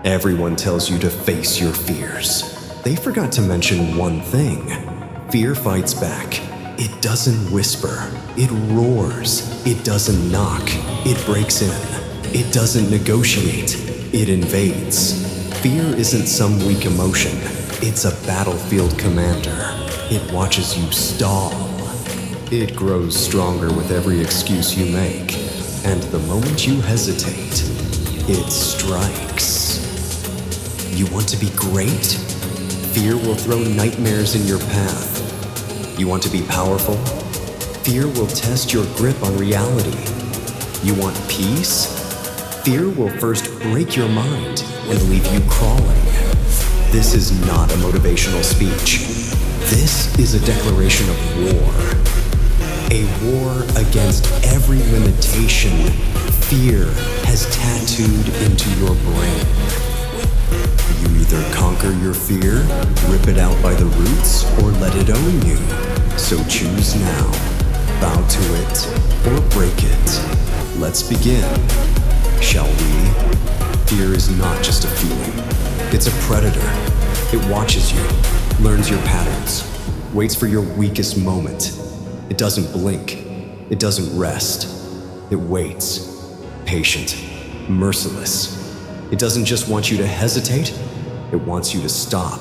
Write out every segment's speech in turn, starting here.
Everyone tells you to face your fears. They forgot to mention one thing. Fear fights back. It doesn't whisper. It roars. It doesn't knock. It breaks in. It doesn't negotiate. It invades. Fear isn't some weak emotion. It's a battlefield commander. It watches you stall. It grows stronger with every excuse you make. And the moment you hesitate, it strikes. You want to be great? Fear will throw nightmares in your path. You want to be powerful? Fear will test your grip on reality. You want peace? Fear will first break your mind and leave you crawling. This is not a motivational speech. This is a declaration of war. A war against every limitation fear has tattooed into your brain. You either conquer your fear, rip it out by the roots, or let it own you. So choose now. Bow to it or break it. Let's begin, shall we? Fear is not just a feeling. It's a predator. It watches you, learns your patterns, waits for your weakest moment. It doesn't blink. It doesn't rest. It waits. Patient. Merciless. It doesn't just want you to hesitate. It wants you to stop.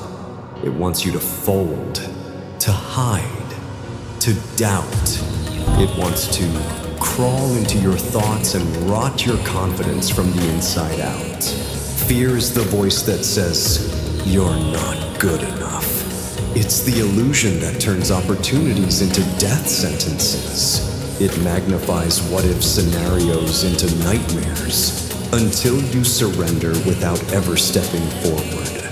It wants you to fold, to hide, to doubt. It wants to crawl into your thoughts and rot your confidence from the inside out. Fear is the voice that says, "You're not good enough." It's the illusion that turns opportunities into death sentences. It magnifies what-if scenarios into nightmares until you surrender without ever stepping forward.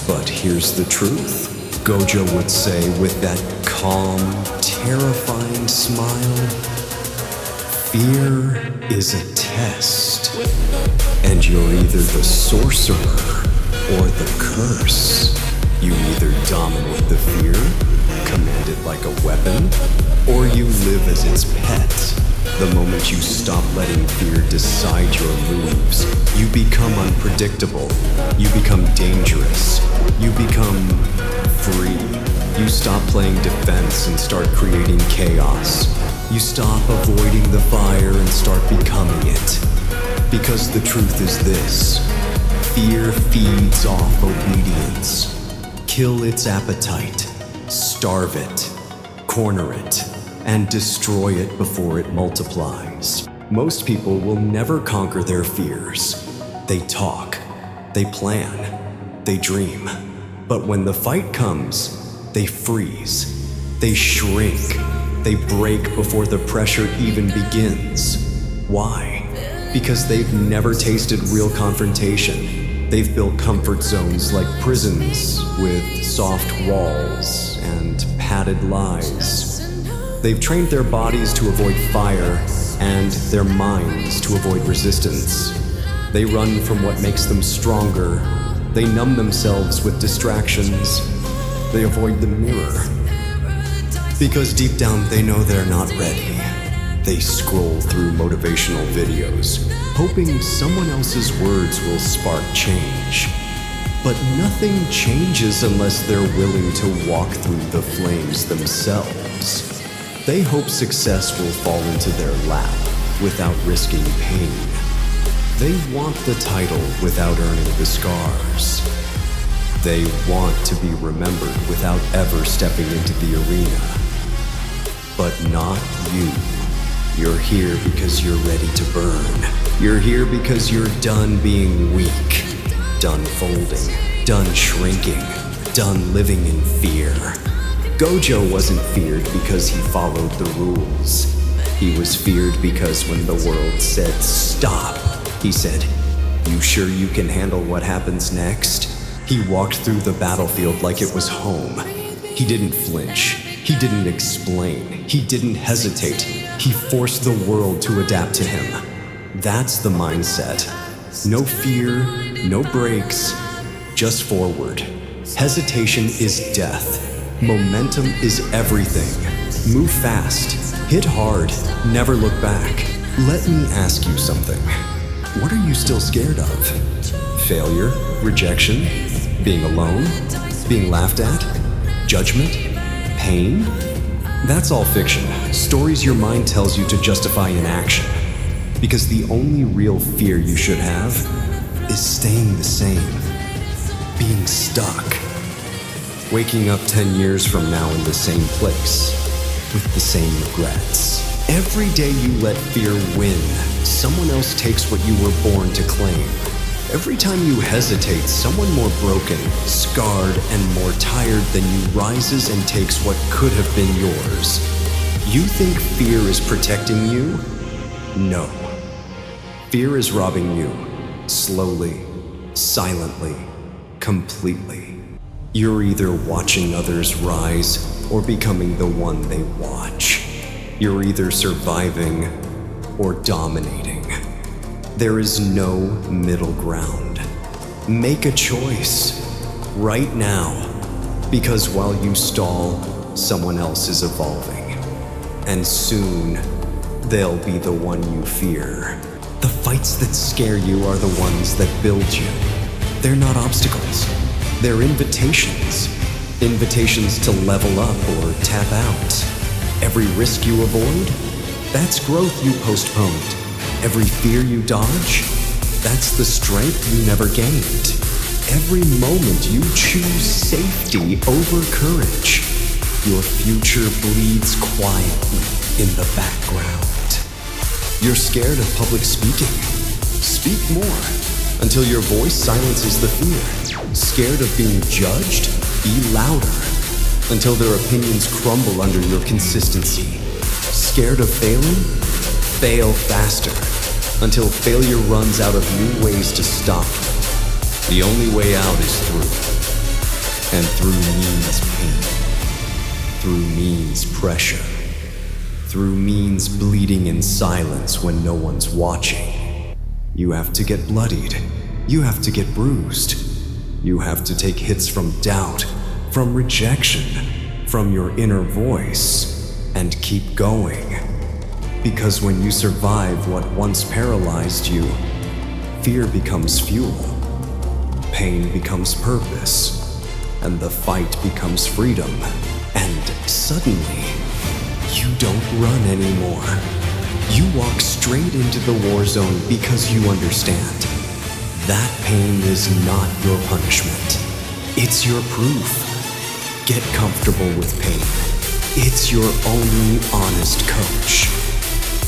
But here's the truth. Gojo would say with that calm, terrifying smile, fear is a test, and you're either the sorcerer or the curse. You either dominate the fear, command it like a weapon, or you live as its pet. The moment you stop letting fear decide your moves, you become unpredictable. You become dangerous. You become free. You stop playing defense and start creating chaos. You stop avoiding the fire and start becoming it. Because the truth is this: fear feeds off obedience. Kill its appetite, starve it, corner it, and destroy it before it multiplies. Most people will never conquer their fears. They talk, they plan, they dream. But when the fight comes, they freeze, they shrink, they break before the pressure even begins. Why? Because they've never tasted real confrontation. They've built comfort zones like prisons with soft walls and padded lies. They've trained their bodies to avoid fire and their minds to avoid resistance. They run from what makes them stronger. They numb themselves with distractions. They avoid the mirror. Because deep down they know they're not ready. They scroll through motivational videos, hoping someone else's words will spark change. But nothing changes unless they're willing to walk through the flames themselves. They hope success will fall into their lap without risking pain. They want the title without earning the scars. They want to be remembered without ever stepping into the arena. But not you. You're here because you're ready to burn. You're here because you're done being weak, done folding, done shrinking, done living in fear. Gojo wasn't feared because he followed the rules. He was feared because when the world said stop, he said, "You sure you can handle what happens next?" He walked through the battlefield like it was home. He didn't flinch. He didn't explain. He didn't hesitate. He forced the world to adapt to him. That's the mindset. No fear, no breaks, just forward. Hesitation is death. Momentum is everything. Move fast, hit hard, never look back. Let me ask you something. What are you still scared of? Failure? Rejection? Being alone? Being laughed at? Judgment? Pain? That's all fiction. Stories your mind tells you to justify inaction. Because the only real fear you should have is staying the same. Being stuck. Waking up 10 years from now in the same place, with the same regrets. Every day you let fear win, someone else takes what you were born to claim. Every time you hesitate, someone more broken, scarred, and more tired than you rises and takes what could have been yours. You think fear is protecting you? No. Fear is robbing you, slowly, silently, completely. You're either watching others rise or becoming the one they watch. You're either surviving or dominating. There is no middle ground. Make a choice right now, because while you stall, someone else is evolving. And soon, they'll be the one you fear. The fights that scare you are the ones that build you. They're not obstacles. They're invitations. Invitations to level up or tap out. Every risk you avoid, that's growth you postponed. Every fear you dodge, that's the strength you never gained. Every moment you choose safety over courage, your future bleeds quietly in the background. You're scared of public speaking. Speak more until your voice silences the fear. Scared of being judged? Be louder until their opinions crumble under your consistency. Scared of failing? Fail faster until failure runs out of new ways to stop you. The only way out is through. And through means pain. Through means pressure. Through means bleeding in silence when no one's watching. You have to get bloodied. You have to get bruised. You have to take hits from doubt, from rejection, from your inner voice, and keep going. Because when you survive what once paralyzed you, fear becomes fuel, pain becomes purpose, and the fight becomes freedom. And suddenly, you don't run anymore. You walk straight into the war zone because you understand. That pain is not your punishment. It's your proof. Get comfortable with pain. It's your only honest coach.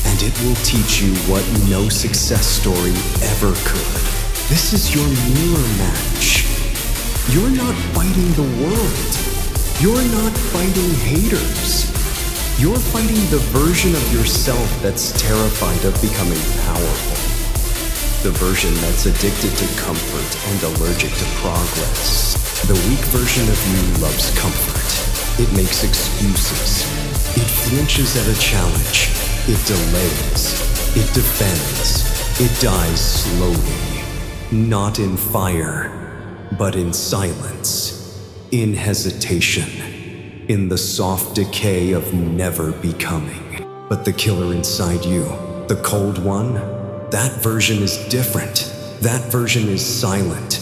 And it will teach you what no success story ever could. This is your mirror match. You're not fighting the world. You're not fighting haters. You're fighting the version of yourself that's terrified of becoming powerful. The version that's addicted to comfort and allergic to progress. The weak version of you loves comfort. It makes excuses. It flinches at a challenge. It delays. It defends. It dies slowly. Not in fire, but in silence. In hesitation. In the soft decay of never becoming. But the killer inside you, the cold one, that version is different. That version is silent,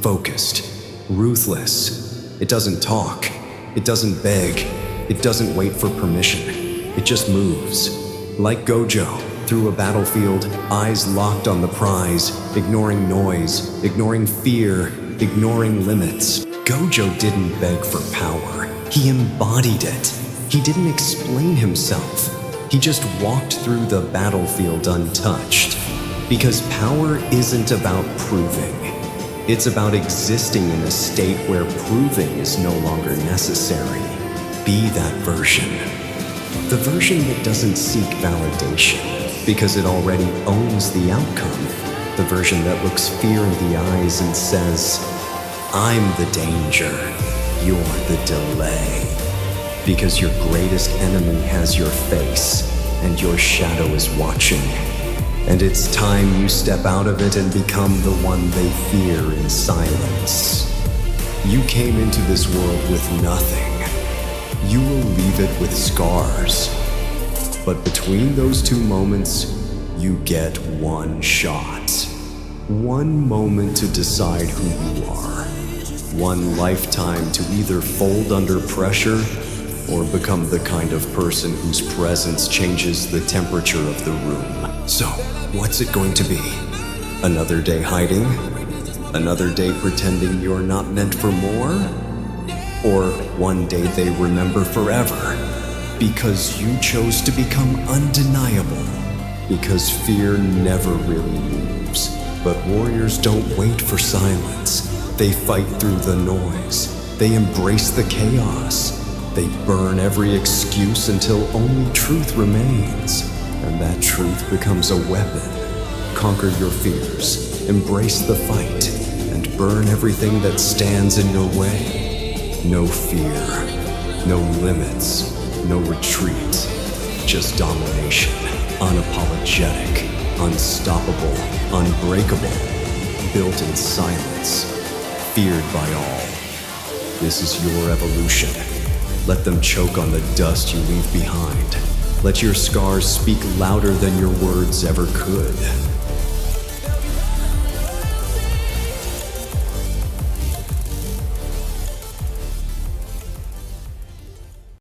focused, ruthless. It doesn't talk. It doesn't beg. It doesn't wait for permission. It just moves. Like Gojo, through a battlefield, eyes locked on the prize, ignoring noise, ignoring fear, ignoring limits. Gojo didn't beg for power. He embodied it. He didn't explain himself. He just walked through the battlefield untouched. Because power isn't about proving. It's about existing in a state where proving is no longer necessary. Be that version. The version that doesn't seek validation because it already owns the outcome. The version that looks fear in the eyes and says, I'm the danger, you're the delay. Because your greatest enemy has your face and your shadow is watching. And it's time you step out of it and become the one they fear in silence. You came into this world with nothing. You will leave it with scars. But between those two moments, You get one shot. One moment to decide who you are. One lifetime to either fold under pressure or become the kind of person whose presence changes the temperature of the room. So, what's it going to be? Another day hiding? Another day pretending you're not meant for more? Or one day they remember forever because you chose to become undeniable? Because fear never really moves. But warriors don't wait for silence. They fight through the noise. They embrace the chaos. They burn every excuse until only truth remains. And that truth becomes a weapon. Conquer your fears, embrace the fight, and burn everything that stands in your way. No fear, no limits, no retreat. Just domination, unapologetic, unstoppable, unbreakable, built in silence, feared by all. This is your evolution. Let them choke on the dust you leave behind. Let your scars speak louder than your words ever could.